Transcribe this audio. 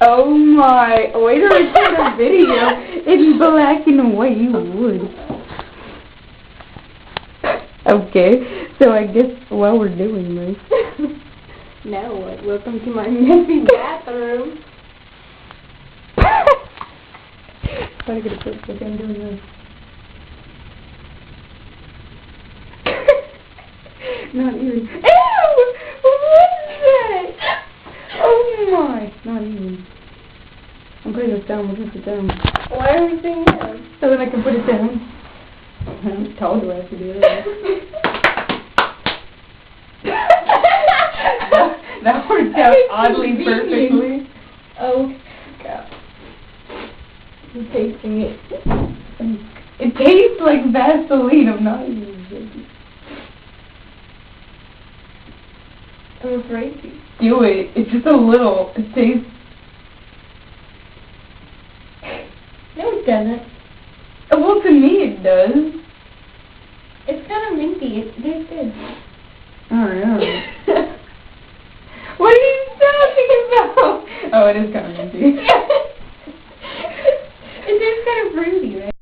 Oh my, way to record a video in black and white, you would. Okay, so I guess while we're doing this. Now what? Welcome to my messy bathroom. I'm gonna put this in doing this. Not even. Ew! What is that? Oh my! Not even. I'm putting this down. We're gonna put it down. Why are we saying that? So then I can put it down. I told you I have to do it. That worked out oddly perfectly. Oh, God. I'm tasting it. It tastes like Vaseline. I'm not even joking. I'm afraid to. Do it. It's just a little. It tastes. No, it doesn't. Well, to me it does. It's kind of minty. It tastes good. I don't know. What are you talking about? Oh, it is kind of minty.